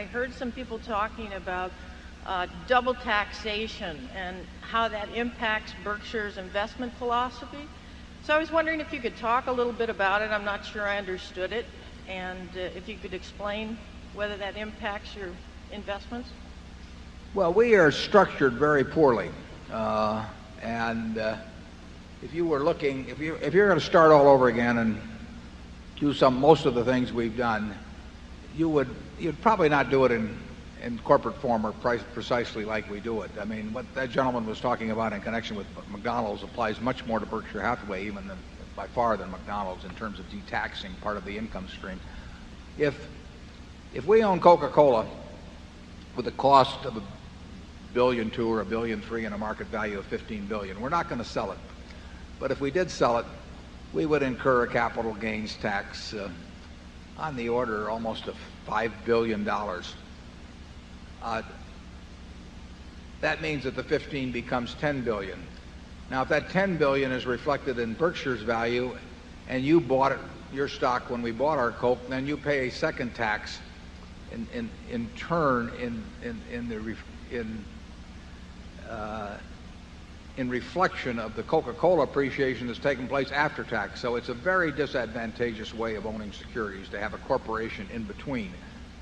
I heard some people talking about double taxation and how that impacts Berkshire's investment philosophy. So I was wondering if you could talk a little bit about it. I'm not sure I understood it. And if you could explain whether that impacts your investments. Well, we are structured very poorly. If you were looking, if you're going to start all over again and do most of the things we've done, you'd probably not do it in corporate form or precisely like we do it. I mean, what that gentleman was talking about in connection with McDonald's applies much more to Berkshire Hathaway even by far than McDonald's in terms of detaxing part of the income stream. If we own Coca-Cola with a cost of $1.2 billion or $1.3 billion and a market value of $15 billion, we're not going to sell it. But if we did sell it, we would incur a capital gains tax on the order almost of $5 billion. That means that the 15 becomes 10 billion. Now, if that 10 billion is reflected in Berkshire's value and you bought your stock when we bought our Coke, then you pay a second tax in turn in reflection of the Coca-Cola appreciation that's taken place after tax. So it's a very disadvantageous way of owning securities to have a corporation in between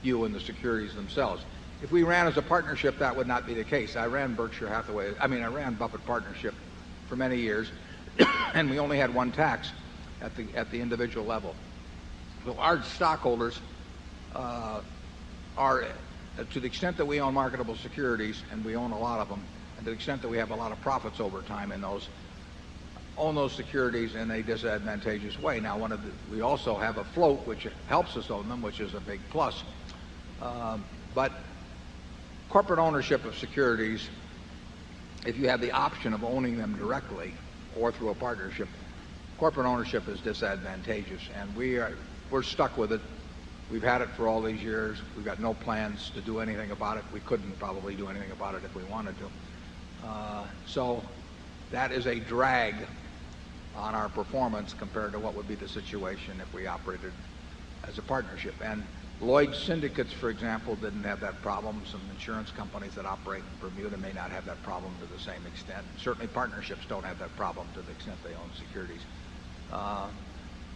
you and the securities themselves. If we ran as a partnership, that would not be the case. I ran Buffett Partnership for many years, and we only had one tax at the individual level. So our stockholders are, to the extent that we own marketable securities, and we own a lot of them, and to the extent that we have a lot of profits over time in those, own those securities in a disadvantageous way. Now, we also have a float which helps us own them, which is a big plus. But corporate ownership of securities, if you have the option of owning them directly or through a partnership, corporate ownership is disadvantageous, and we're stuck with it. We've had it for all these years. We've got no plans to do anything about it. We couldn't probably do anything about it if we wanted to. So that is a drag on our performance compared to what would be the situation if we operated as a partnership. And Lloyd's syndicates, for example, didn't have that problem. Some insurance companies that operate in Bermuda may not have that problem to the same extent. Certainly partnerships don't have that problem to the extent they own securities.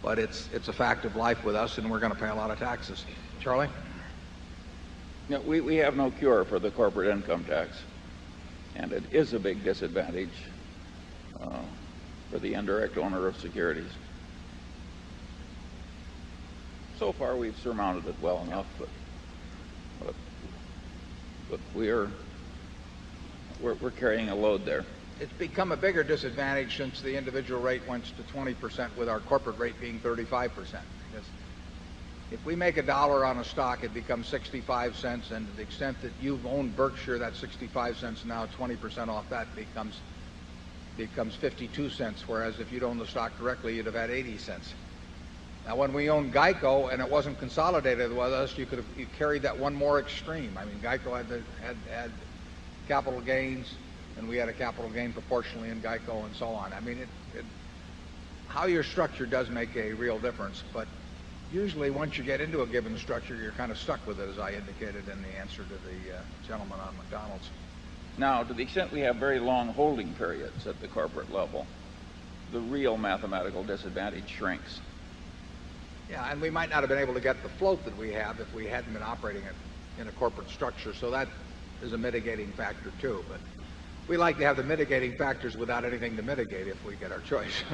But it's a fact of life with us, and we're going to pay a lot of taxes. Charlie? No, we have no cure for the corporate income tax, and it is a big disadvantage for the indirect owner of securities. So far, we've surmounted it well enough, but we're carrying a load there. It's become a bigger disadvantage since the individual rate went to 20%, with our corporate rate being 35%. Because if we make $1 on a stock, it becomes 65 cents, and to the extent that you've owned Berkshire, that 65 cents now 20% off that becomes 52 cents. Whereas if you'd owned the stock directly, you'd have had 80 cents. Now, when we owned Geico and it wasn't consolidated with us, you carried that one more extreme. I mean, Geico had capital gains, and we had a capital gain proportionally in Geico, and so on. I mean, how you're structured does make a real difference, but usually once you get into a given structure, you're kind of stuck with it, as I indicated in the answer to the gentleman on McDonald's. Now, to the extent we have very long holding periods at the corporate level, the real mathematical disadvantage shrinks. Yeah, and we might not have been able to get the float that we have if we hadn't been operating it in a corporate structure, so that is a mitigating factor too. But we like to have the mitigating factors without anything to mitigate if we get our choice.